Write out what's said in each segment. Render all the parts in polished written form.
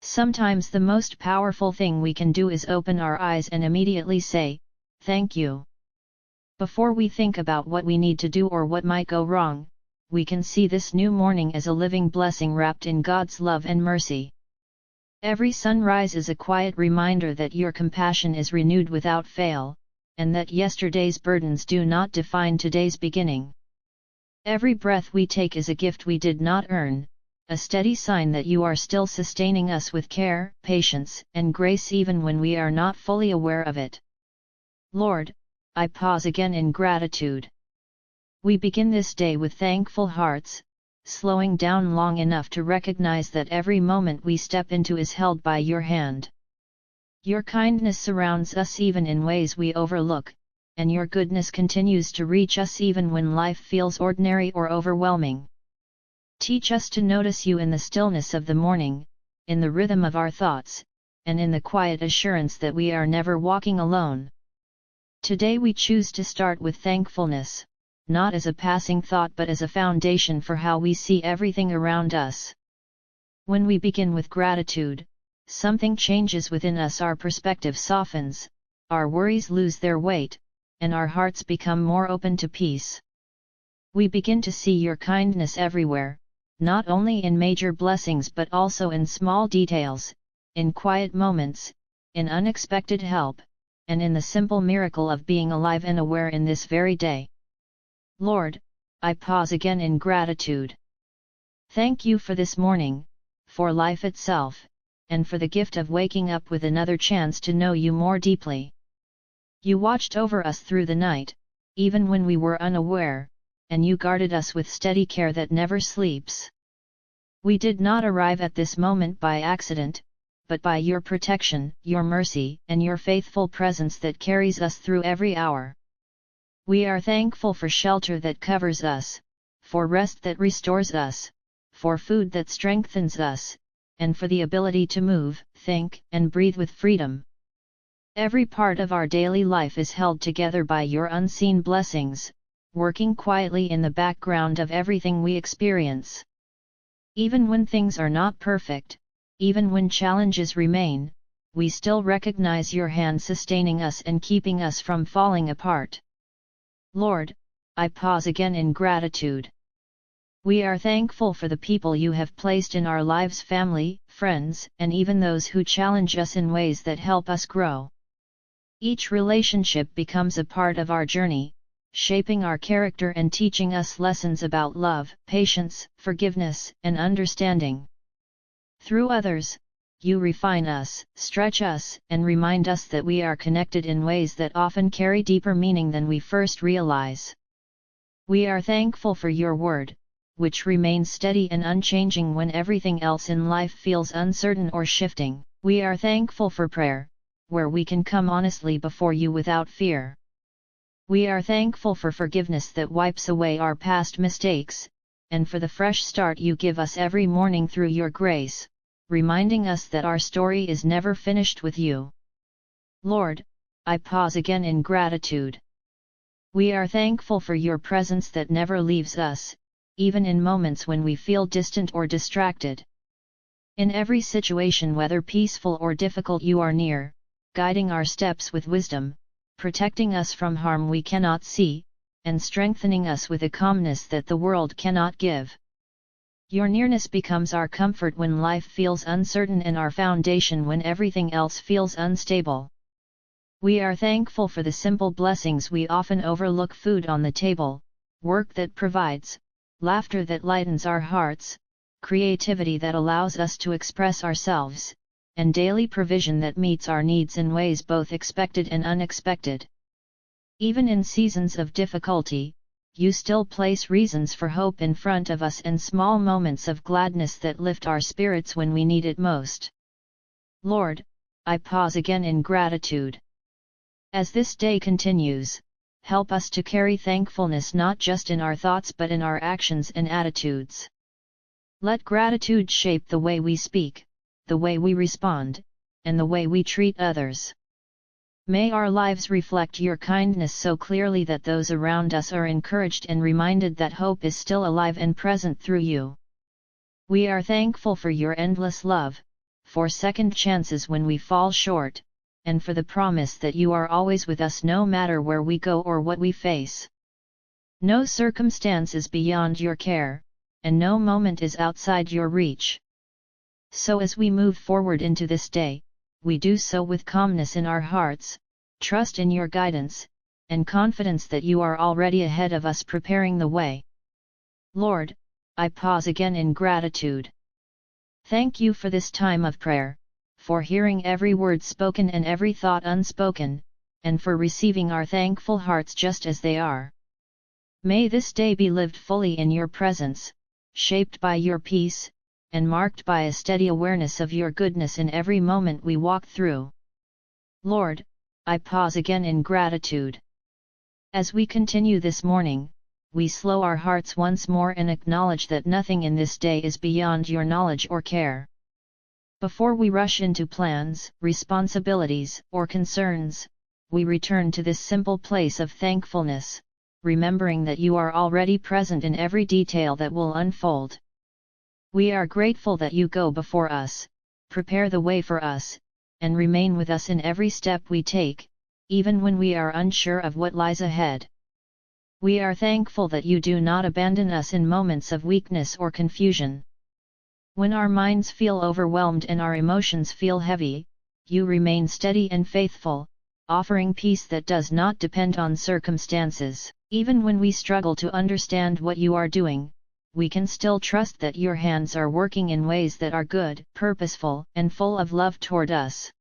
Sometimes the most powerful thing we can do is open our eyes and immediately say, "Thank you." Before we think about what we need to do or what might go wrong, we can see this new morning as a living blessing wrapped in God's love and mercy. Every sunrise is a quiet reminder that your compassion is renewed without fail, and that yesterday's burdens do not define today's beginning. Every breath we take is a gift we did not earn, a steady sign that you are still sustaining us with care, patience, and grace even when we are not fully aware of it. Lord, I pause again in gratitude. We begin this day with thankful hearts, slowing down long enough to recognize that every moment we step into is held by your hand. Your kindness surrounds us even in ways we overlook, and your goodness continues to reach us even when life feels ordinary or overwhelming. Teach us to notice you in the stillness of the morning, in the rhythm of our thoughts, and in the quiet assurance that we are never walking alone. Today we choose to start with thankfulness, not as a passing thought but as a foundation for how we see everything around us. When we begin with gratitude, something changes within us. Our perspective softens, our worries lose their weight, and our hearts become more open to peace. We begin to see your kindness everywhere, not only in major blessings but also in small details, in quiet moments, in unexpected help, and in the simple miracle of being alive and aware in this very day. Lord, I pause again in gratitude. Thank you for this morning, for life itself, and for the gift of waking up with another chance to know you more deeply. You watched over us through the night, even when we were unaware, and you guarded us with steady care that never sleeps. We did not arrive at this moment by accident, but by your protection, your mercy, and your faithful presence that carries us through every hour. We are thankful for shelter that covers us, for rest that restores us, for food that strengthens us, and for the ability to move, think, and breathe with freedom. Every part of our daily life is held together by your unseen blessings, working quietly in the background of everything we experience. Even when things are not perfect, even when challenges remain, we still recognize your hand sustaining us and keeping us from falling apart. Lord, I pause again in gratitude. We are thankful for the people you have placed in our lives, family, friends, and even those who challenge us in ways that help us grow. Each relationship becomes a part of our journey, shaping our character and teaching us lessons about love, patience, forgiveness, and understanding. Through others, you refine us, stretch us, and remind us that we are connected in ways that often carry deeper meaning than we first realize. We are thankful for your word, which remains steady and unchanging when everything else in life feels uncertain or shifting. We are thankful for prayer, where we can come honestly before you without fear. We are thankful for forgiveness that wipes away our past mistakes, and for the fresh start you give us every morning through your grace, reminding us that our story is never finished with you. Lord, I pause again in gratitude. We are thankful for your presence that never leaves us, even in moments when we feel distant or distracted. In every situation, whether peaceful or difficult, you are near, guiding our steps with wisdom, protecting us from harm we cannot see, and strengthening us with a calmness that the world cannot give. Your nearness becomes our comfort when life feels uncertain and our foundation when everything else feels unstable. We are thankful for the simple blessings we often overlook: food on the table, work that provides, laughter that lightens our hearts, creativity that allows us to express ourselves, and daily provision that meets our needs in ways both expected and unexpected. Even in seasons of difficulty, you still place reasons for hope in front of us and small moments of gladness that lift our spirits when we need it most. Lord, I pause again in gratitude. As this day continues, help us to carry thankfulness not just in our thoughts but in our actions and attitudes. Let gratitude shape the way we speak, the way we respond, and the way we treat others. May our lives reflect your kindness so clearly that those around us are encouraged and reminded that hope is still alive and present through you. We are thankful for your endless love, for second chances when we fall short, and for the promise that you are always with us no matter where we go or what we face. No circumstance is beyond your care, and no moment is outside your reach. So as we move forward into this day, we do so with calmness in our hearts, trust in your guidance, and confidence that you are already ahead of us preparing the way. Lord, I pause again in gratitude. Thank you for this time of prayer, for hearing every word spoken and every thought unspoken, and for receiving our thankful hearts just as they are. May this day be lived fully in your presence, shaped by your peace, and marked by a steady awareness of your goodness in every moment we walk through. Lord, I pause again in gratitude. As we continue this morning, we slow our hearts once more and acknowledge that nothing in this day is beyond your knowledge or care. Before we rush into plans, responsibilities, or concerns, we return to this simple place of thankfulness, remembering that you are already present in every detail that will unfold. We are grateful that you go before us, prepare the way for us, and remain with us in every step we take, even when we are unsure of what lies ahead. We are thankful that you do not abandon us in moments of weakness or confusion. When our minds feel overwhelmed and our emotions feel heavy, you remain steady and faithful, offering peace that does not depend on circumstances. Even when we struggle to understand what you are doing, we can still trust that your hands are working in ways that are good, purposeful, and full of love toward us.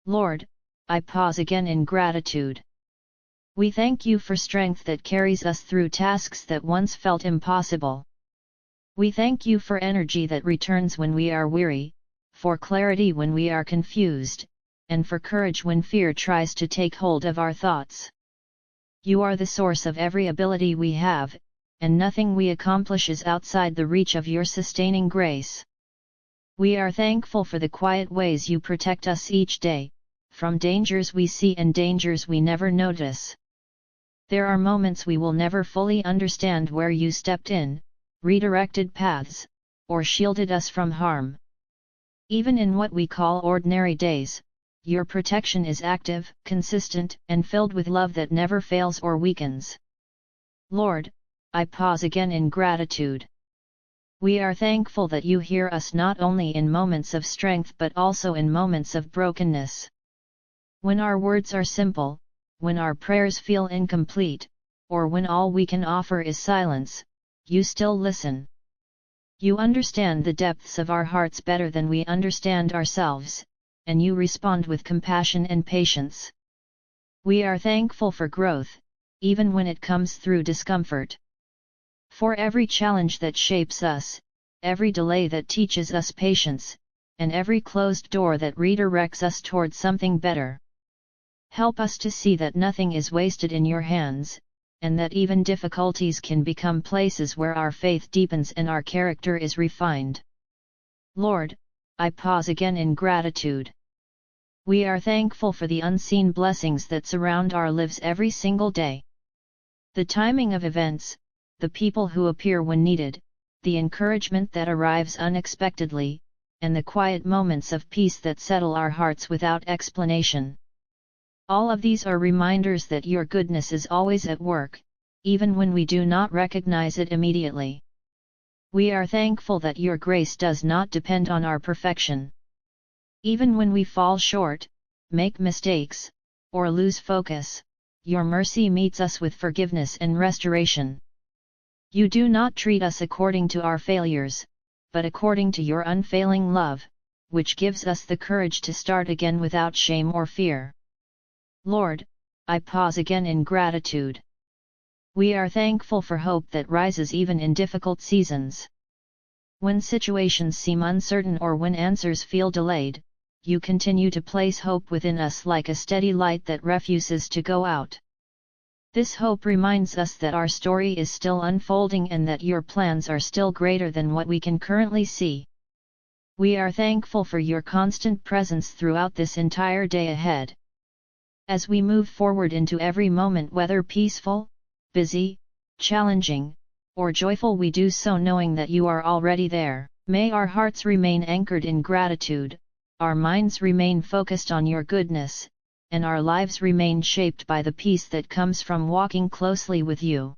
Lord, I pause again in gratitude. We thank you for strength that carries us through tasks that once felt impossible. We thank you for energy that returns when we are weary, for clarity when we are confused, and for courage when fear tries to take hold of our thoughts. You are the source of every ability we have, and nothing we accomplish is outside the reach of your sustaining grace. We are thankful for the quiet ways you protect us each day, from dangers we see and dangers we never notice. There are moments we will never fully understand where you stepped in, redirected paths, or shielded us from harm. Even in what we call ordinary days, your protection is active, consistent, and filled with love that never fails or weakens. Lord, I pause again in gratitude. We are thankful that you hear us not only in moments of strength but also in moments of brokenness. When our words are simple, when our prayers feel incomplete, or when all we can offer is silence, you still listen. You understand the depths of our hearts better than we understand ourselves, and you respond with compassion and patience. We are thankful for growth, even when it comes through discomfort. For every challenge that shapes us, every delay that teaches us patience, and every closed door that redirects us toward something better. Help us to see that nothing is wasted in your hands, and that even difficulties can become places where our faith deepens and our character is refined. Lord, I pause again in gratitude. We are thankful for the unseen blessings that surround our lives every single day. The timing of events, the people who appear when needed, the encouragement that arrives unexpectedly, and the quiet moments of peace that settle our hearts without explanation. All of these are reminders that your goodness is always at work, even when we do not recognize it immediately. We are thankful that your grace does not depend on our perfection. Even when we fall short, make mistakes, or lose focus, your mercy meets us with forgiveness and restoration. You do not treat us according to our failures, but according to your unfailing love, which gives us the courage to start again without shame or fear. Lord, I pause again in gratitude. We are thankful for hope that rises even in difficult seasons. When situations seem uncertain or when answers feel delayed, you continue to place hope within us like a steady light that refuses to go out. This hope reminds us that our story is still unfolding and that your plans are still greater than what we can currently see. We are thankful for your constant presence throughout this entire day ahead. As we move forward into every moment, whether peaceful, busy, challenging, or joyful, we do so knowing that you are already there. May our hearts remain anchored in gratitude, our minds remain focused on your goodness, and our lives remain shaped by the peace that comes from walking closely with you.